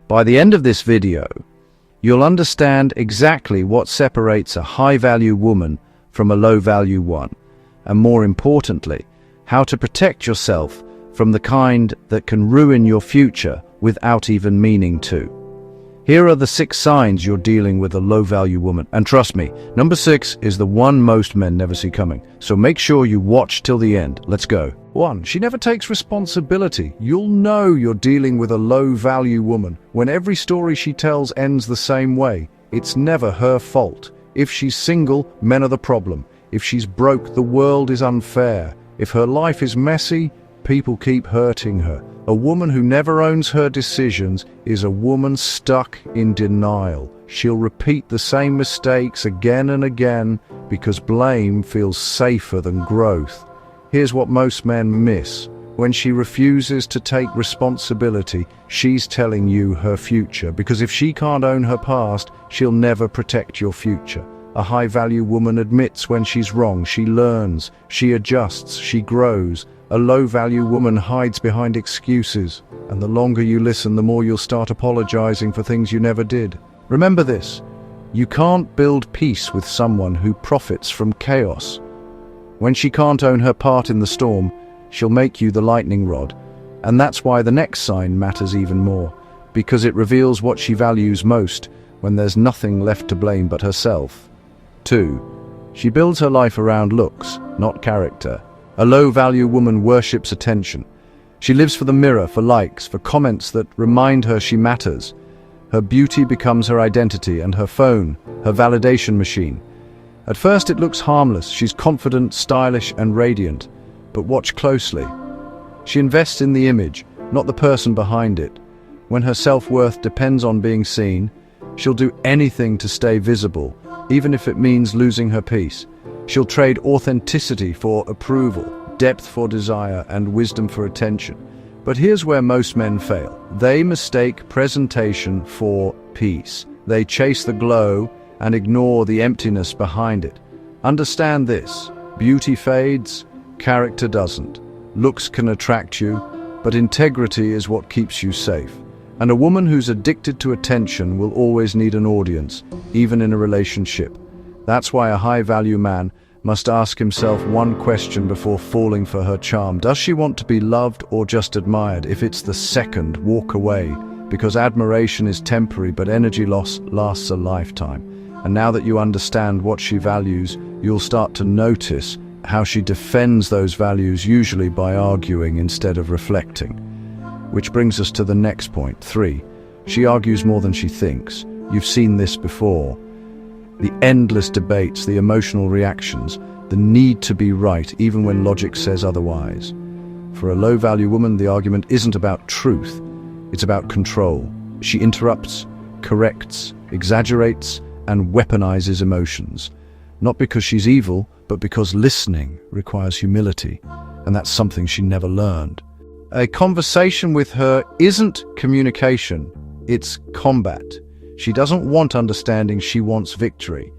By the end of this video, you'll understand exactly what separates a high-value woman from a low-value one, and more importantly, how to protect yourself from the kind that can ruin your future without even meaning to. Here are the 6 signs you're dealing with a low-value woman. And trust me, number 6 is the one most men never see coming. So make sure you watch till the end. Let's go. 1. She never takes responsibility. You'll know you're dealing with a low-value woman when every story she tells ends the same way. It's never her fault. If she's single, men are the problem. If she's broke, the world is unfair. If her life is messy, people keep hurting her. A woman who never owns her decisions is a woman stuck in denial. She'll repeat the same mistakes again and again because blame feels safer than growth. Here's what most men miss. When she refuses to take responsibility, she's telling you her future, because if she can't own her past, she'll never protect your future. A high-value woman admits when she's wrong. She learns, she adjusts, she grows. A low-value woman hides behind excuses, and the longer you listen, the more you'll start apologizing for things you never did. Remember this: you can't build peace with someone who profits from chaos. When she can't own her part in the storm, she'll make you the lightning rod. And that's why the next sign matters even more, because it reveals what she values most when there's nothing left to blame but herself. 2. She builds her life around looks, not character. A low-value woman worships attention. She lives for the mirror, for likes, for comments that remind her she matters. Her beauty becomes her identity, and her phone, her validation machine. At first it looks harmless. She's confident, stylish, and radiant. But watch closely. She invests in the image, not the person behind it. When her self-worth depends on being seen, she'll do anything to stay visible, even if it means losing her peace. She'll trade authenticity for approval, depth for desire, and wisdom for attention. But here's where most men fail. They mistake presentation for peace. They chase the glow and ignore the emptiness behind it. Understand this: beauty fades, character doesn't. Looks can attract you, but integrity is what keeps you safe. And a woman who's addicted to attention will always need an audience, even in a relationship. That's why a high-value man must ask himself one question before falling for her charm. Does she want to be loved or just admired? If it's the second, walk away, because admiration is temporary, but energy loss lasts a lifetime. And now that you understand what she values, you'll start to notice how she defends those values, usually by arguing instead of reflecting. Which brings us to the next point. 3. She argues more than she thinks. You've seen this before. The endless debates, the emotional reactions, the need to be right even when logic says otherwise. For a low-value woman, the argument isn't about truth, it's about control. She interrupts, corrects, exaggerates, and weaponizes emotions. Not because she's evil, but because listening requires humility, and that's something she never learned. A conversation with her isn't communication, it's combat. She doesn't want understanding, she wants victory.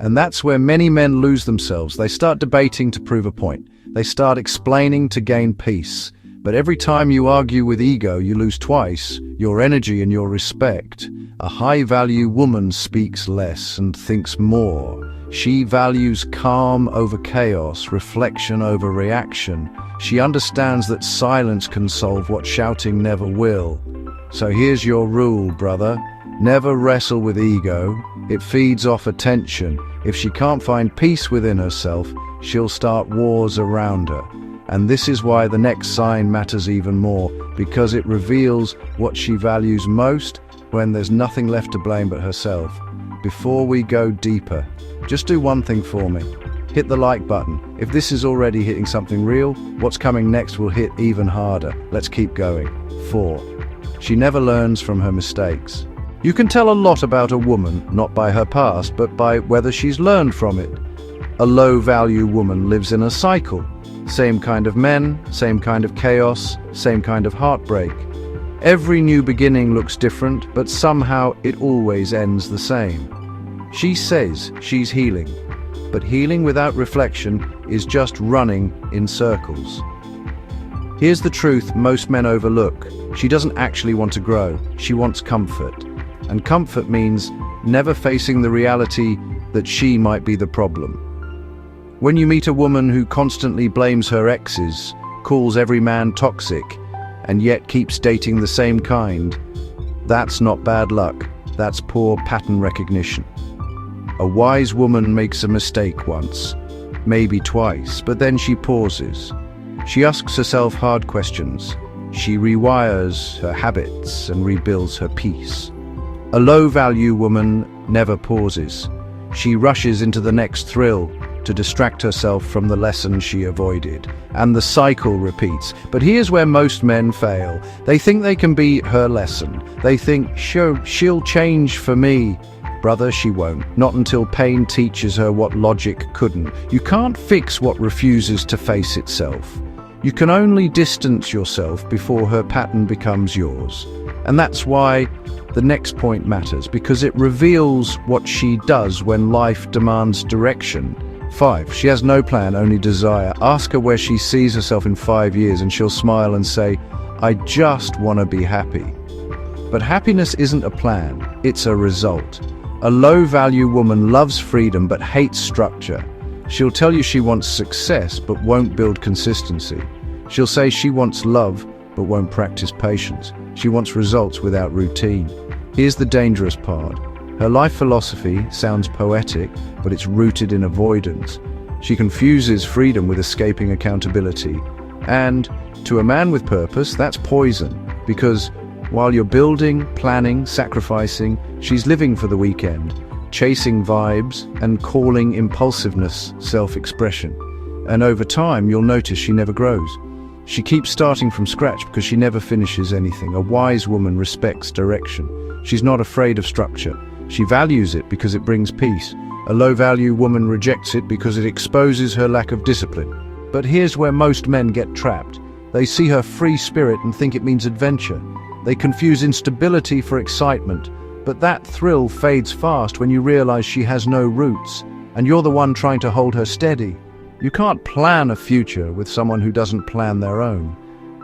And that's where many men lose themselves. They start debating to prove a point. They start explaining to gain peace. But every time you argue with ego, you lose twice: your energy and your respect. A high-value woman speaks less and thinks more. She values calm over chaos, reflection over reaction. She understands that silence can solve what shouting never will. So here's your rule, brother. Never wrestle with ego. It feeds off attention. If she can't find peace within herself, she'll start wars around her. And this is why the next sign matters even more, because it reveals what she values most when there's nothing left to blame but herself. Before we go deeper, just do one thing for me. Hit the like button. If this is already hitting something real, what's coming next will hit even harder. Let's keep going. 4. She never learns from her mistakes. You can tell a lot about a woman, not by her past, but by whether she's learned from it. A low-value woman lives in a cycle. Same kind of men, same kind of chaos, same kind of heartbreak. Every new beginning looks different, but somehow it always ends the same. She says she's healing, but healing without reflection is just running in circles. Here's the truth most men overlook. She doesn't actually want to grow. She wants comfort. And comfort means never facing the reality that she might be the problem. When you meet a woman who constantly blames her exes, calls every man toxic, and yet keeps dating the same kind, that's not bad luck. That's poor pattern recognition. A wise woman makes a mistake once, maybe twice, but then she pauses. She asks herself hard questions. She rewires her habits and rebuilds her peace. A low-value woman never pauses. She rushes into the next thrill to distract herself from the lesson she avoided. And the cycle repeats. But here's where most men fail. They think they can be her lesson. They think, she'll change for me. Brother, she won't. Not until pain teaches her what logic couldn't. You can't fix what refuses to face itself. You can only distance yourself before her pattern becomes yours. And that's why the next point matters, because it reveals what she does when life demands direction. 5. She has no plan, only desire. Ask her where she sees herself in 5 years and she'll smile and say, I just want to be happy. But happiness isn't a plan, it's a result. A low-value woman loves freedom but hates structure. She'll tell you she wants success but won't build consistency. She'll say she wants love but won't practice patience. She wants results without routine. Here's the dangerous part. Her life philosophy sounds poetic, but it's rooted in avoidance. She confuses freedom with escaping accountability. And to a man with purpose, that's poison, because while you're building, planning, sacrificing, she's living for the weekend, chasing vibes and calling impulsiveness self-expression. And over time, you'll notice she never grows. She keeps starting from scratch because she never finishes anything. A wise woman respects direction. She's not afraid of structure. She values it because it brings peace. A low-value woman rejects it because it exposes her lack of discipline. But here's where most men get trapped. They see her free spirit and think it means adventure. They confuse instability for excitement. But that thrill fades fast when you realize she has no roots, and you're the one trying to hold her steady. You can't plan a future with someone who doesn't plan their own.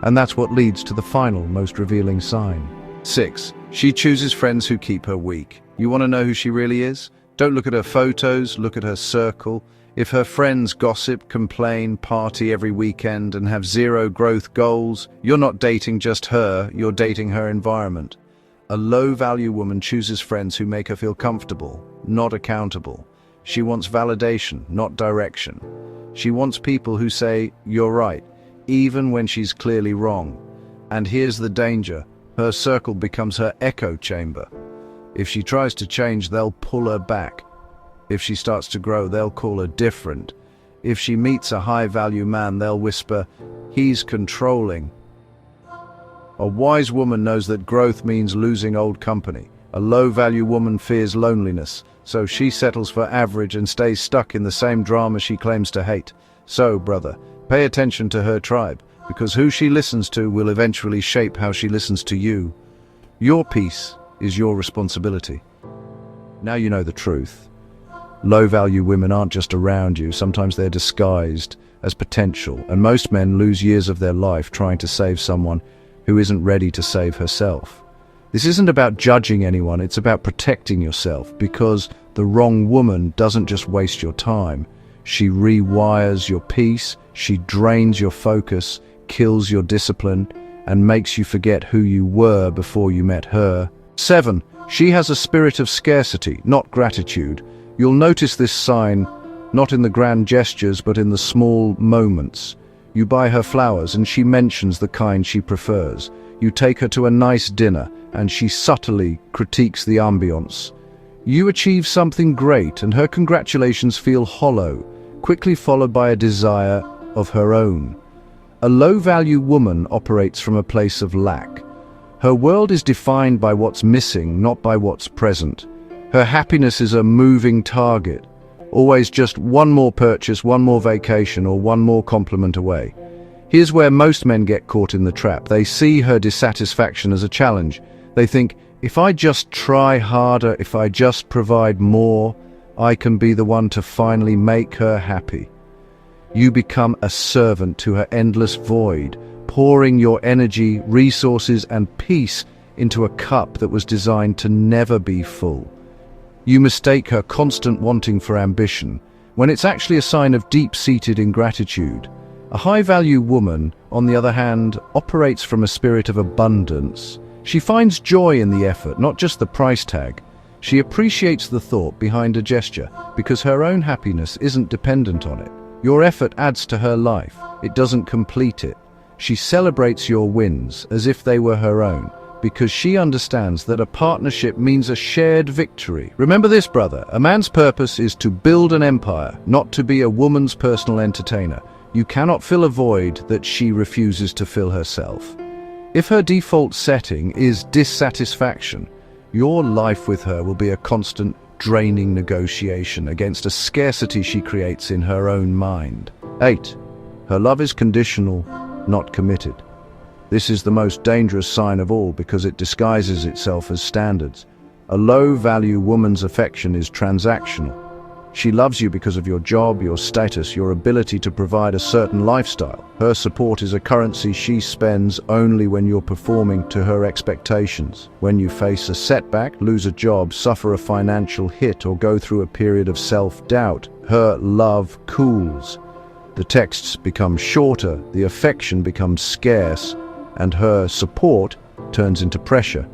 And that's what leads to the final, most revealing sign. 6. She chooses friends who keep her weak. You want to know who she really is? Don't look at her photos, look at her circle. If her friends gossip, complain, party every weekend, and have zero growth goals, you're not dating just her, you're dating her environment. A low-value woman chooses friends who make her feel comfortable, not accountable. She wants validation, not direction. She wants people who say, you're right, even when she's clearly wrong. And here's the danger. Her circle becomes her echo chamber. If she tries to change, they'll pull her back. If she starts to grow, they'll call her different. If she meets a high-value man, they'll whisper, he's controlling. A wise woman knows that growth means losing old company. A low-value woman fears loneliness, so she settles for average and stays stuck in the same drama she claims to hate. So, brother, pay attention to her tribe, because who she listens to will eventually shape how she listens to you. Your peace is your responsibility. Now you know the truth. Low-value women aren't just around you, sometimes they're disguised as potential, and most men lose years of their life trying to save someone who isn't ready to save herself. This isn't about judging anyone, it's about protecting yourself, because the wrong woman doesn't just waste your time. She rewires your peace, she drains your focus, kills your discipline, and makes you forget who you were before you met her. 7. She has a spirit of scarcity, not gratitude. You'll notice this sign not in the grand gestures but in the small moments. You buy her flowers and she mentions the kind she prefers. You take her to a nice dinner and she subtly critiques the ambience. You achieve something great and her congratulations feel hollow, quickly followed by a desire of her own. A low-value woman operates from a place of lack. Her world is defined by what's missing, not by what's present. Her happiness is a moving target, always just one more purchase, one more vacation, or one more compliment away. Here's where most men get caught in the trap. They see her dissatisfaction as a challenge. They think, if I just try harder, if I just provide more, I can be the one to finally make her happy. You become a servant to her endless void, pouring your energy, resources, and peace into a cup that was designed to never be full. You mistake her constant wanting for ambition, when it's actually a sign of deep-seated ingratitude. A high-value woman, on the other hand, operates from a spirit of abundance. She finds joy in the effort, not just the price tag. She appreciates the thought behind a gesture, because her own happiness isn't dependent on it. Your effort adds to her life. It doesn't complete it. She celebrates your wins as if they were her own, because she understands that a partnership means a shared victory. Remember this, brother. A man's purpose is to build an empire, not to be a woman's personal entertainer. You cannot fill a void that she refuses to fill herself. If her default setting is dissatisfaction, your life with her will be a constant, draining negotiation against a scarcity she creates in her own mind. 8. Her love is conditional, not committed. This is the most dangerous sign of all because it disguises itself as standards. A low-value woman's affection is transactional. She loves you because of your job, your status, your ability to provide a certain lifestyle. Her support is a currency she spends only when you're performing to her expectations. When you face a setback, lose a job, suffer a financial hit, or go through a period of self-doubt, her love cools. The texts become shorter, the affection becomes scarce, and her support turns into pressure.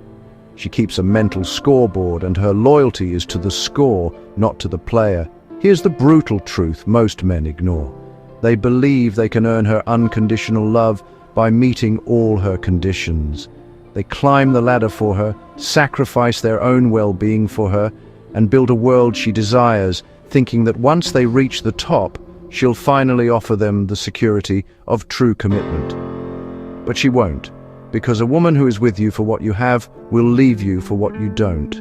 She keeps a mental scoreboard, and her loyalty is to the score, not to the player. Here's the brutal truth most men ignore. They believe they can earn her unconditional love by meeting all her conditions. They climb the ladder for her, sacrifice their own well-being for her, and build a world she desires, thinking that once they reach the top, she'll finally offer them the security of true commitment. But she won't. Because a woman who is with you for what you have will leave you for what you don't.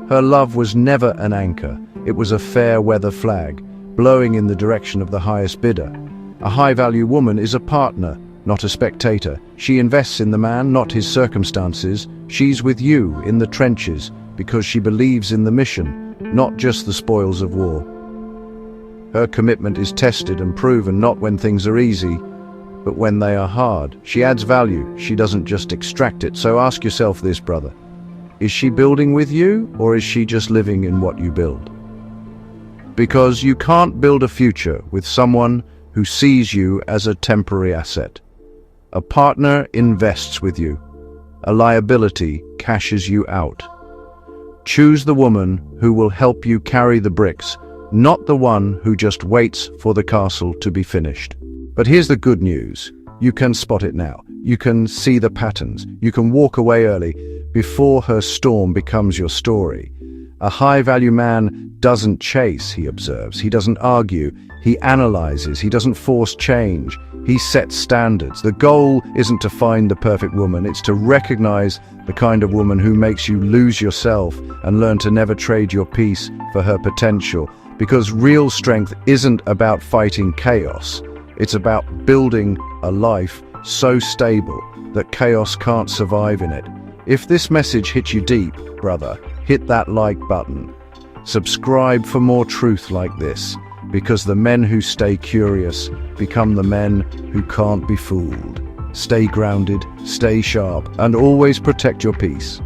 Her love was never an anchor. It was a fair weather flag, blowing in the direction of the highest bidder. A high-value woman is a partner, not a spectator. She invests in the man, not his circumstances. She's with you in the trenches because she believes in the mission, not just the spoils of war. Her commitment is tested and proven not when things are easy, but when they are hard. She adds value, she doesn't just extract it. So ask yourself this, brother. Is she building with you, or is she just living in what you build? Because you can't build a future with someone who sees you as a temporary asset. A partner invests with you. A liability cashes you out. Choose the woman who will help you carry the bricks, not the one who just waits for the castle to be finished. But here's the good news. You can spot it now. You can see the patterns. You can walk away early before her storm becomes your story. A high-value man doesn't chase, he observes. He doesn't argue. He analyzes. He doesn't force change. He sets standards. The goal isn't to find the perfect woman. It's to recognize the kind of woman who makes you lose yourself and learn to never trade your peace for her potential. Because real strength isn't about fighting chaos. It's about building a life so stable that chaos can't survive in it. If this message hits you deep, brother, hit that like button. Subscribe for more truth like this, because the men who stay curious become the men who can't be fooled. Stay grounded, stay sharp, and always protect your peace.